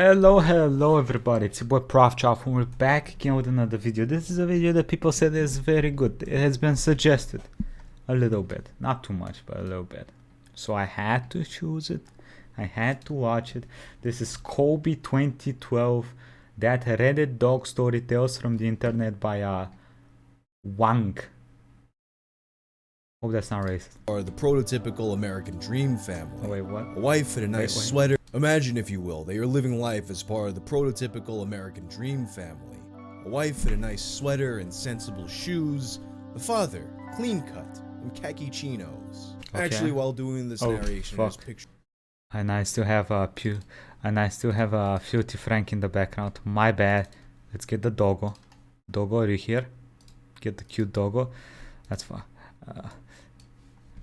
Hello everybody, it's your boy Proftrof and we're back again with another video. This is a video that people said is very good. It has been suggested a little bit, not too much, but a little bit. So I had to choose it, I had to watch it. This is Colby 2012, that Reddit dog story tales from the internet by Whang. Hope that's not racist. Are the prototypical American dream family. Oh, wait, what? A wife and a nice sweater. Imagine, if you will, that you're living life as part of the prototypical American dream family. A wife in a nice sweater and sensible shoes. The father, clean cut, in khaki chinos. Okay. Actually, while doing this narration, there's picture. And I still have a filthy Frank in the background. My bad. Let's get the doggo. Doggo, are you here? Get the cute doggo. That's fine.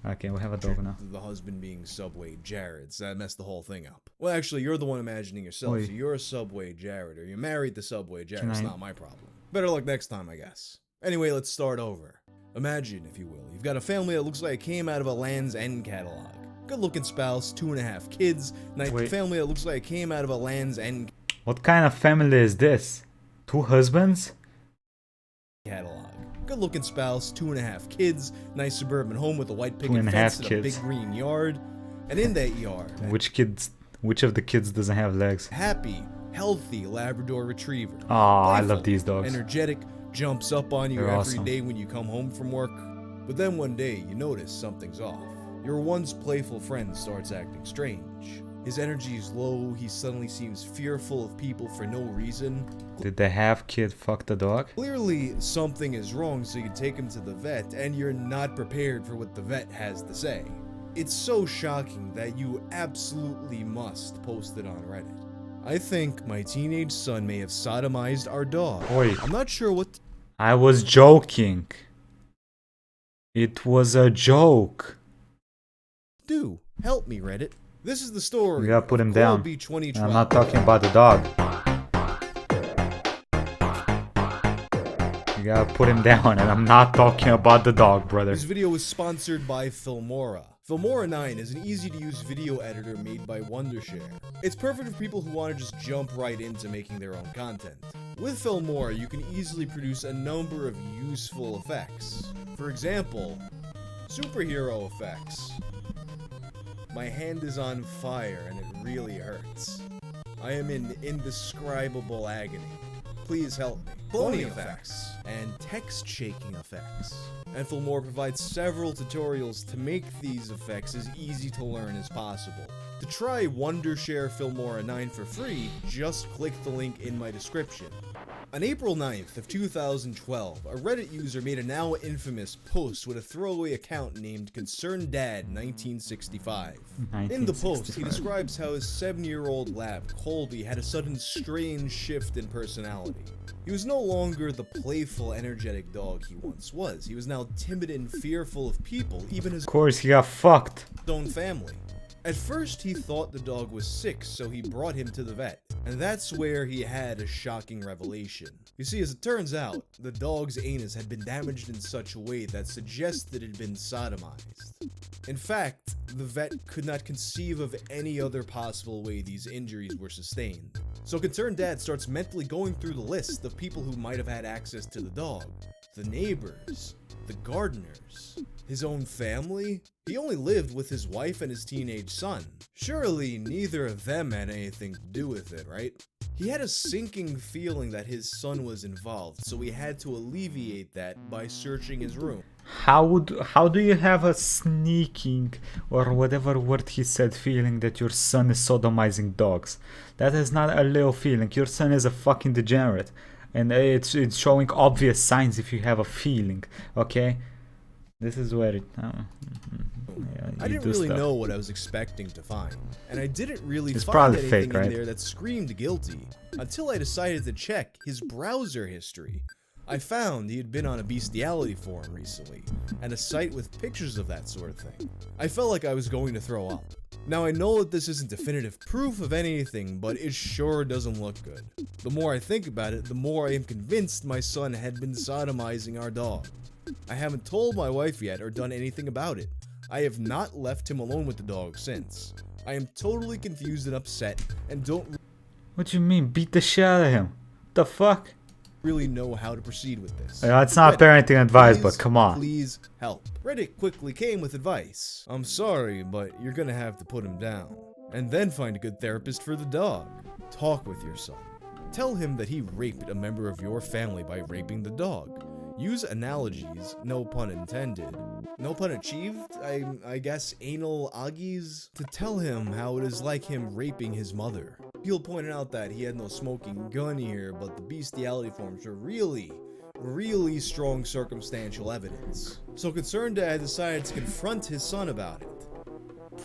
Okay, we have a dog now. The husband being Subway Jared, so that messed the whole thing up. Well, actually, you're the one imagining yourself, so you're a Subway Jared, or you're married to Subway Jared. It's not my problem. Better luck next time, I guess. Anyway, let's start over. Imagine, if you will, you've got a family that looks like it came out of a Land's End catalog. Good-looking spouse, 2.5 kids, nice family that looks like it came out of a Land's End What kind of family is this? 2 husbands? Catalog. Good-looking spouse, 2.5 kids, nice suburban home with a white picket fence and a big green yard. And in that yard, which of the kids doesn't have legs? Happy, healthy Labrador Retriever. Oh, I love these dogs. Energetic, jumps up on you every day when you come home from work. But then one day, you notice something's off. Your once playful friend starts acting strange. His energy is low, he suddenly seems fearful of people for no reason. Did the half-kid fuck the dog? Clearly, something is wrong, so you take him to the vet, and you're not prepared for what the vet has to say. It's so shocking that you absolutely must post it on Reddit. I think my teenage son may have sodomized our dog. Oi. I'm not sure what... I was joking. It was a joke. Do help me, Reddit. This is the story. You gotta put him down. Colby, I'm not talking about the dog. You gotta put him down, and I'm not talking about the dog, brother. This video is sponsored by Filmora. Filmora 9 is an easy-to-use video editor made by Wondershare. It's perfect for people who want to just jump right into making their own content. With Filmora, you can easily produce a number of useful effects. For example, superhero effects. My hand is on fire and it really hurts. I am in indescribable agony. Please help me. Cloning effects and text shaking effects. And Filmora provides several tutorials to make these effects as easy to learn as possible. To try Wondershare Filmora 9 for free, just click the link in my description. On April 9th of 2012, a Reddit user made a now infamous post with a throwaway account named ConcernedDad1965. In the post, he describes how his 7-year-old lab, Colby, had a sudden strange shift in personality. He was no longer the playful, energetic dog he once was. He was now timid and fearful of people, even his he got fucked. own family. At first, he thought the dog was sick, so he brought him to the vet. And that's where he had a shocking revelation. You see, as it turns out, the dog's anus had been damaged in such a way that suggested it had been sodomized. In fact, the vet could not conceive of any other possible way these injuries were sustained. So Concerned Dad starts mentally going through the list of people who might have had access to the dog. The neighbors, the gardeners, his own family. He only lived with his wife and his teenage son. Surely neither of them had anything to do with it, right? He had a sinking feeling that his son was involved, so he had to alleviate that by searching his room. How do you have a sneaking, or whatever word he said, feeling that your son is sodomizing dogs? That is not a little feeling. Your son is a fucking degenerate. And it's showing obvious signs if you have a feeling, okay? This is where it... I didn't really know what I was expecting to find, and I didn't really find probably anything fake, right? in there that screamed guilty, until I decided to check his browser history. I found he had been on a bestiality forum recently, and a site with pictures of that sort of thing. I felt like I was going to throw up. Now I know that this isn't definitive proof of anything, but it sure doesn't look good. The more I think about it, the more I am convinced my son had been sodomizing our dog. I haven't told my wife yet or done anything about it. I have not left him alone with the dog since. I am totally confused and upset and don't... What do you mean, beat the shit out of him? The fuck? Really know how to proceed with this. It's not parenting advice, but come on. Please help. Reddit quickly came with advice. I'm sorry, but you're gonna have to put him down. And then find a good therapist for the dog. Talk with your son. Tell him that he raped a member of your family by raping the dog. Use analogies, no pun intended. No pun achieved, I guess anal aggies, to tell him how it is like him raping his mother. He'll point out that he had no smoking gun here, but the bestiality forms are really strong circumstantial evidence. So concerned dad decided to confront his son about it.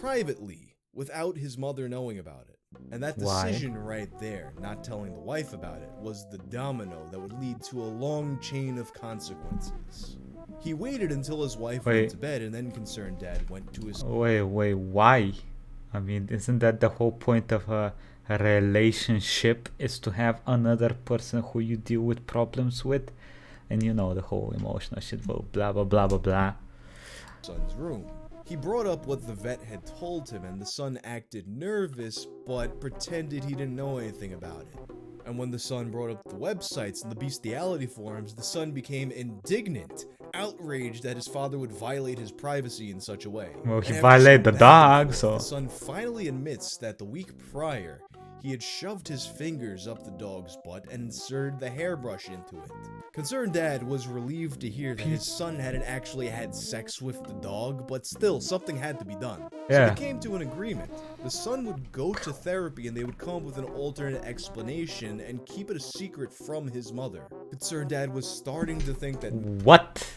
Privately, without his mother knowing about it. And that decision right there, not telling the wife about it, was the domino that would lead to a long chain of consequences. He waited until his wife went to bed, and then concerned dad went to his... Wait, why? I mean, isn't that the whole point of a relationship, is to have another person who you deal with problems with? And you know, the whole emotional shit, blah blah blah blah blah. Son's room. He brought up what the vet had told him, and the son acted nervous, but pretended he didn't know anything about it. And when the son brought up the websites and the bestiality forums, the son became indignant, outraged that his father would violate his privacy in such a way. Well, he violated the dog, so... The son finally admits that the week prior, he had shoved his fingers up the dog's butt and inserted the hairbrush into it. Concerned dad was relieved to hear that his son hadn't actually had sex with the dog, but still, something had to be done. So they came to an agreement. The son would go to therapy and they would come up with an alternate explanation and keep it a secret from his mother. Concerned dad was starting to think that... What?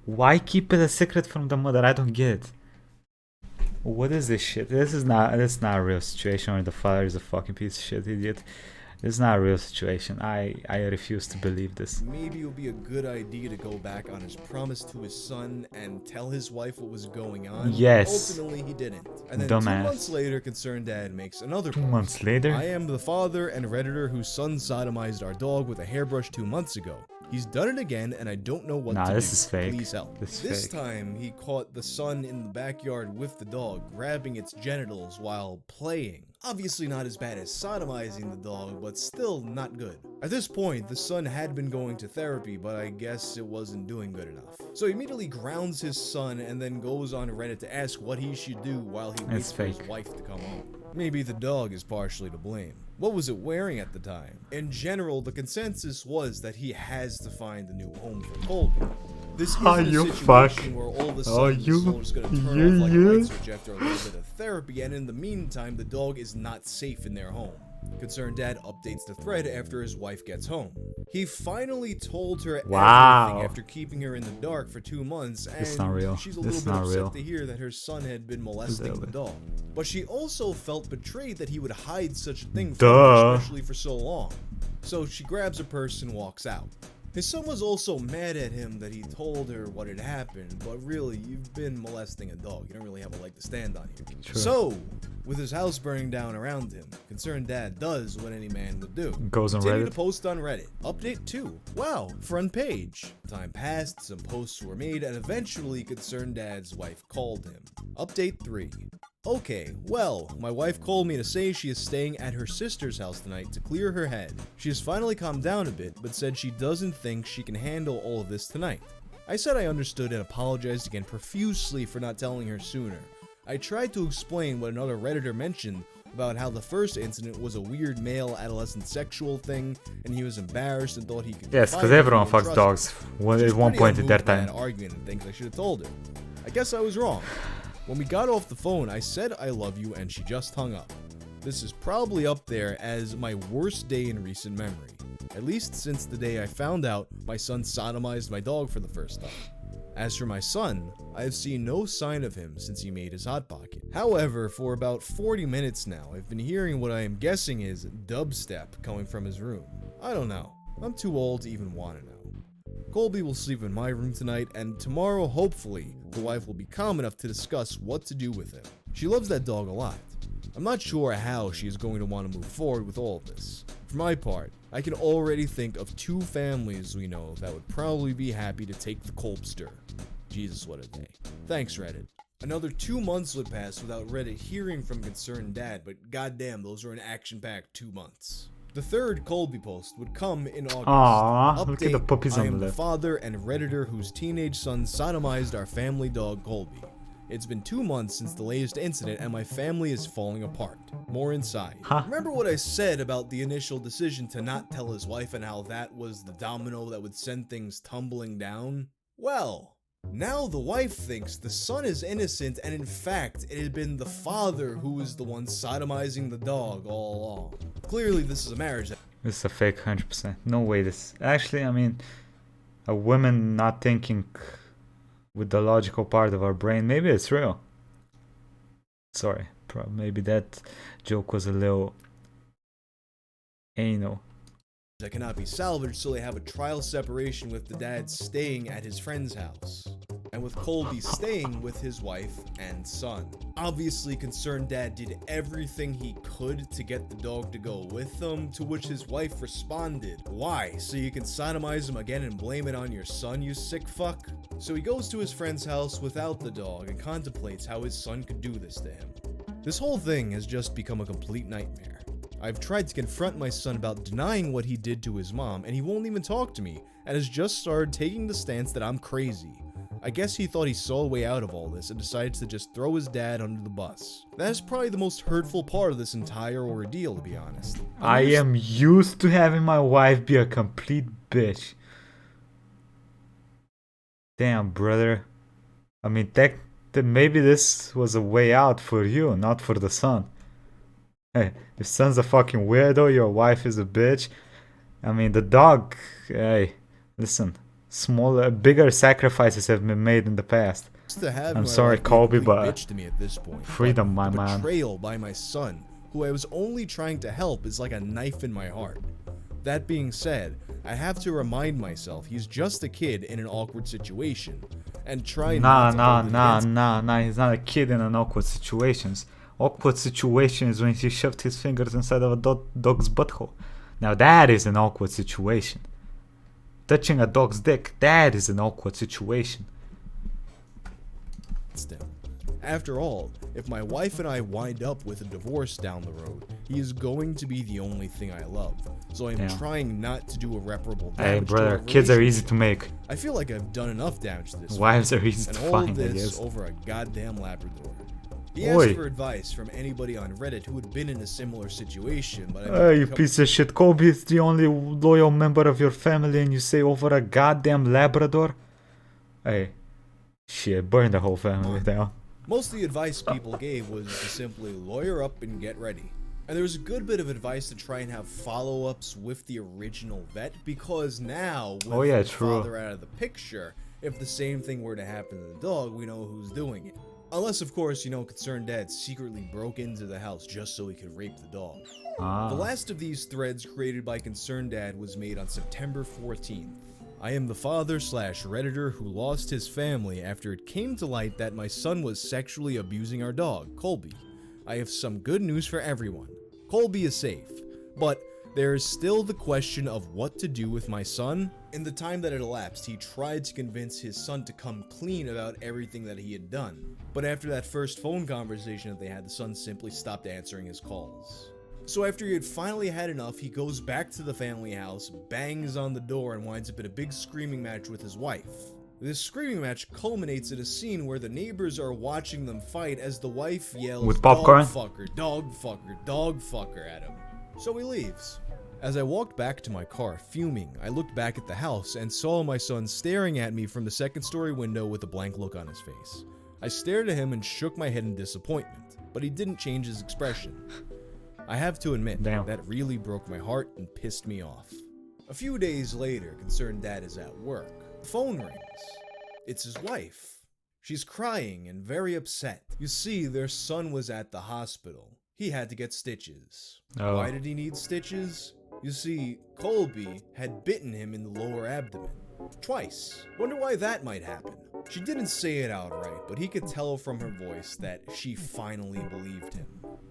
Why keep it a secret from the mother? I don't get it. What is this shit? This is not a real situation where the father is a fucking piece of shit idiot. It's not a real situation. I refuse to believe this. Maybe it would be a good idea to go back on his promise to his son and tell his wife what was going on. Yes. Ultimately, he didn't. And then Dumbass. 2 months later, concerned dad makes another 2 point. months later? I am the father and redditor whose son sodomized our dog with a hairbrush 2 months ago. He's done it again, and I don't know what to do. This is fake. Please help. This time, he caught the son in the backyard with the dog, grabbing its genitals while playing. Obviously not as bad as sodomizing the dog, but still not good. At this point, the son had been going to therapy, but I guess it wasn't doing good enough. So he immediately grounds his son and then goes on Reddit to ask what he should do while he waits for his wife to come home. Maybe the dog is partially to blame. What was it wearing at the time? In general, the consensus was that he has to find a new home for Colby. This isn't a situation where all of a sudden the soul's gonna turn off like a light switch after a little bit of therapy, and in the meantime, the dog is not safe in their home. Concerned dad updates the thread after his wife gets home. He finally told her everything after keeping her in the dark for 2 months, and she's a little bit upset to hear that her son had been molesting the dog. But she also felt betrayed that he would hide such a thing from her, especially for so long. So she grabs her purse and walks out. His son was also mad at him that he told her what had happened, but really, you've been molesting a dog. You don't really have a leg to stand on here. True. So, with his house burning down around him, concerned dad does what any man would do. Goes on Reddit. To post on Reddit. Update 2. Wow, front page. Time passed, some posts were made, and eventually concerned dad's wife called him. Update 3. Okay, well, my wife called me to say she is staying at her sister's house tonight to clear her head. She has finally calmed down a bit, but said she doesn't think she can handle all of this tonight. I said I understood and apologized again profusely for not telling her sooner. I tried to explain what another Redditor mentioned about how the first incident was a weird male adolescent sexual thing, and he was embarrassed and thought he could... Yes, because everyone fucks dogs at one point in their time. Argument and things I should have told her. I guess I was wrong. When we got off the phone, I said I love you, and she just hung up. This is probably up there as my worst day in recent memory. At least since the day I found out my son sodomized my dog for the first time. As for my son, I have seen no sign of him since he made his Hot Pocket. However, for about 40 minutes now, I've been hearing what I am guessing is dubstep coming from his room. I don't know. I'm too old to even want to know. Colby will sleep in my room tonight, and tomorrow, hopefully, the wife will be calm enough to discuss what to do with him. She loves that dog a lot. I'm not sure how she is going to want to move forward with all of this. For my part, I can already think of 2 families we know that would probably be happy to take the Colbster. Jesus, what a day. Thanks, Reddit. Another 2 months would pass without Reddit hearing from concerned dad, but goddamn, those were an action-packed 2 months. The third Colby post would come in August. Aww, look at the puppies I on am the the left. father and Redditor whose teenage son sodomized our family dog Colby. It's been 2 months since the latest incident and my family is falling apart. More inside. Huh? Remember what I said about the initial decision to not tell his wife and how that was the domino that would send things tumbling down? Well, now the wife thinks the son is innocent and in fact it had been the father who was the one sodomizing the dog all along. Clearly this is a marriage. This is a fake 100%. No way this... Actually, I mean, a woman not thinking with the logical part of our brain, maybe it's real. Sorry, maybe that joke was a little anal. That cannot be salvaged, so they have a trial separation with the dad staying at his friend's house, and with Colby staying with his wife and son. Obviously, concerned dad did everything he could to get the dog to go with them, to which his wife responded, "Why? So you can sodomize him again and blame it on your son, you sick fuck?" So he goes to his friend's house without the dog and contemplates how his son could do this to him. This whole thing has just become a complete nightmare. I've tried to confront my son about denying what he did to his mom, and he won't even talk to me, and has just started taking the stance that I'm crazy. I guess he thought he saw a way out of all this and decided to just throw his dad under the bus. That is probably the most hurtful part of this entire ordeal, to be honest. I am used to having my wife be a complete bitch. Damn, brother. I mean, maybe this was a way out for you, not for the son. Hey, your son's a fucking weirdo, your wife is a bitch. I mean, the dog, hey, listen, bigger sacrifices have been made in the past. I'm sorry, Colby, but to me at this point. freedom, my man. Betrayal by my son, who I was only trying to help, is like a knife in my heart. That being said, I have to remind myself he's just a kid in an awkward situation, and try not to hold it against Nah, he's not a kid in an awkward situations. Awkward situation is when he shoved his fingers inside of a dog's butthole. Now that is an awkward situation. Touching a dog's dick, that is an awkward situation. After all, if my wife and I wind up with a divorce down the road, he is going to be the only thing I love. So I'm trying not to do irreparable damage. Hey brother, kids are easy to make. I feel like I've done enough damage to this. Wives are easy and to all find, I this guess. over a goddamn Labrador. He asked for advice from anybody on Reddit who had been in a similar situation, but you piece of shit. Colby is the only loyal member of your family and you say over a goddamn Labrador? Hey, shit, burn the whole family down. Most of the advice people gave was to simply lawyer up and get ready. And there was a good bit of advice to try and have follow-ups with the original vet, because now, with the father out of the picture, if the same thing were to happen to the dog, we know who's doing it. Unless, of course, concerned dad secretly broke into the house just so he could rape the dog. The last of these threads created by concerned dad was made on September 14th. I am the father/redditor who lost his family after it came to light that my son was sexually abusing our dog, Colby. I have some good news for everyone. Colby is safe, but there is still the question of what to do with my son. In the time that had elapsed, he tried to convince his son to come clean about everything that he had done. But after that first phone conversation that they had, the son simply stopped answering his calls. So after he had finally had enough, he goes back to the family house, bangs on the door, and winds up in a big screaming match with his wife. This screaming match culminates in a scene where the neighbors are watching them fight as the wife yells, with popcorn? Dog fucker at him. So he leaves. As I walked back to my car, fuming, I looked back at the house and saw my son staring at me from the second-story window with a blank look on his face. I stared at him and shook my head in disappointment, but he didn't change his expression. I have to admit, that really broke my heart and pissed me off. A few days later, concerned dad is at work. The phone rings. It's his wife. She's crying and very upset. You see, their son was at the hospital. He had to get stitches. Why did he need stitches? You see, Colby had bitten him in the lower abdomen. Twice. Wonder why that might happen. She didn't say it outright, but he could tell from her voice that she finally believed him.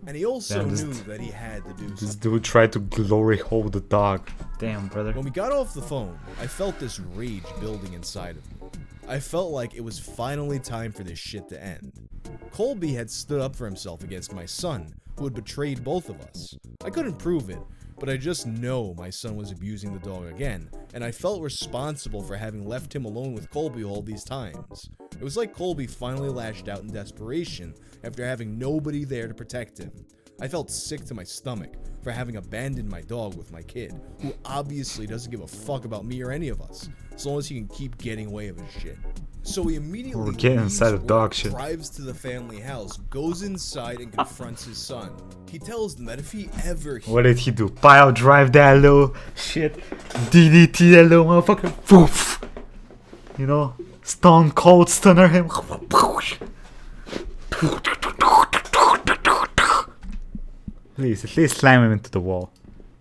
And he also knew that he had to do something. This dude tried to glory hole the dog. Damn, brother. When we got off the phone, I felt this rage building inside of me. I felt like it was finally time for this shit to end. Colby had stood up for himself against my son, who had betrayed both of us. I couldn't prove it, but I just know my son was abusing the dog again, and I felt responsible for having left him alone with Colby all these times. It was like Colby finally lashed out in desperation after having nobody there to protect him. I felt sick to my stomach for having abandoned my dog with my kid, who obviously doesn't give a fuck about me or any of us, as long as he can keep getting away with his shit. So he immediately leaves work, drives to the family house, goes inside and confronts his son. He tells them that if he ever... What did he do? Pile drive that little shit, DDT that little motherfucker, poof. You know, stone cold stunner him. Please, at least slam him into the wall.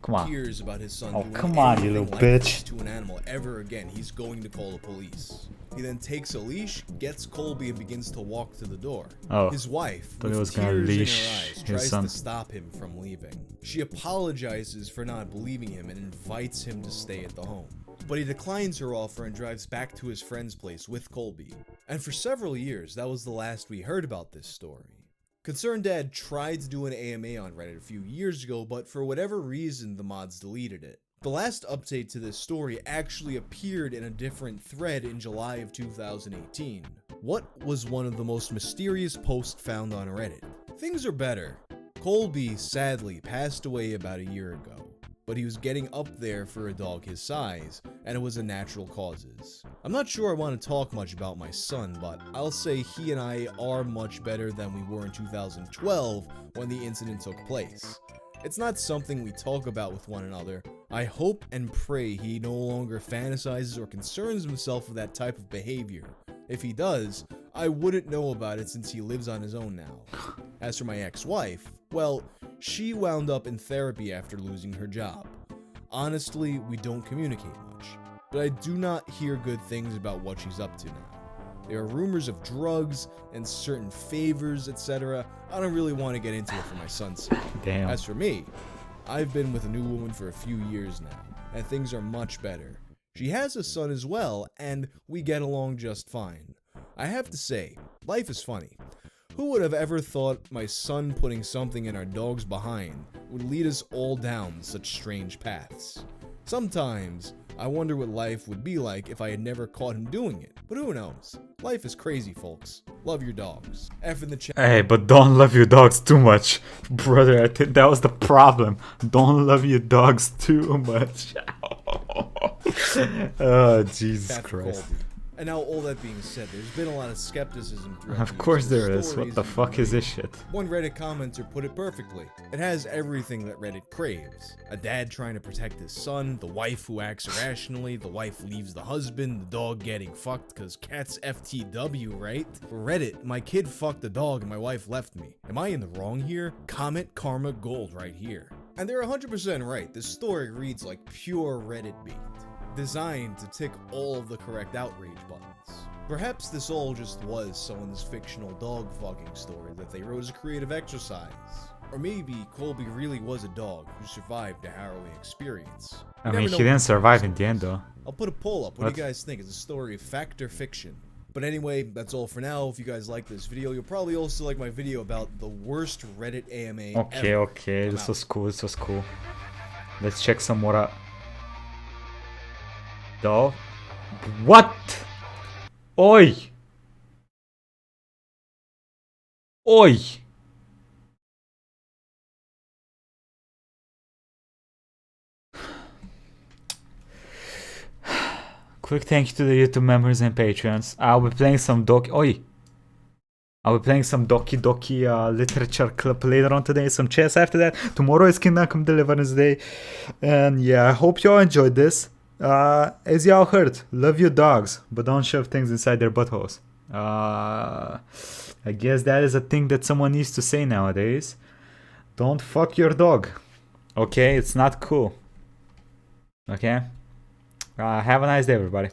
Come on. Hears about his son doing come on, you little like bitch. To an animal ever again, he's going to call the police. He then takes a leash, gets Colby, and begins to walk to the door. Oh, his wife, thought he was with gonna tears in leash her eyes, his tries son. to stop him from leaving. She apologizes for not believing him and invites him to stay at the home. But he declines her offer and drives back to his friend's place with Colby. And for several years, that was the last we heard about this story. Concerned Dad tried to do an AMA on Reddit a few years ago, but for whatever reason, the mods deleted it. The last update to this story actually appeared in a different thread in July of 2018. What was one of the most mysterious posts found on Reddit? Things are better. Colby sadly passed away about a year ago, but he was getting up there for a dog his size, and it was a natural causes. I'm not sure I want to talk much about my son, but I'll say he and I are much better than we were in 2012 when the incident took place. It's not something we talk about with one another. I hope and pray he no longer fantasizes or concerns himself with that type of behavior. If he does, I wouldn't know about it since he lives on his own now. As for my ex-wife, well, she wound up in therapy after losing her job. Honestly, we don't communicate much, but I do not hear good things about what she's up to now. There are rumors of drugs and certain favors, etc. I don't really want to get into it for my son's sake. Damn. As for me, I've been with a new woman for a few years now, and things are much better. She has a son as well, and we get along just fine. I have to say, life is funny. Who would have ever thought my son putting something in our dog's behind would lead us all down such strange paths? Sometimes, I wonder what life would be like if I had never caught him doing it, but who knows? Life is crazy, folks. Love your dogs. F in the chat. Hey, but don't love your dogs too much. Brother, I think that was the problem. Don't love your dogs too much. Oh, Jesus Christ. Colby. And now, all that being said, there's been a lot of skepticism throughout. Of course there is. What the fuck is this shit? One Reddit commenter put it perfectly. It has everything that Reddit craves. A dad trying to protect his son, the wife who acts irrationally, the wife leaves the husband, the dog getting fucked cause cats FTW, right? For Reddit, my kid fucked the dog and my wife left me. Am I in the wrong here? Comment karma gold right here. And they're 100% right. This story reads like pure Reddit bait, designed to tick all of the correct outrage buttons. Perhaps this all just was someone's fictional dog fucking story that they wrote as a creative exercise. Or maybe Colby really was a dog who survived a harrowing experience. I mean, he didn't survive in the end though. I'll put a poll up. What do you guys think? Is a story of fact or fiction? But anyway, that's all for now. If you guys like this video, you'll probably also like my video about the worst Reddit AMA Okay, ever. okay, this was cool, this was cool. Let's check some more out. Dog? What? Oi! Oi! Quick thank you to the YouTube members and patrons. I'll be playing some I'll be playing some Doki Doki literature club later on today, some chess after that. Tomorrow is Kingdom Come Deliverance Day. And yeah, I hope y'all enjoyed this. As y'all heard, love your dogs, but don't shove things inside their buttholes. I guess that is a thing that someone needs to say nowadays. Don't fuck your dog. Okay, it's not cool. Okay? Have a nice day, everybody.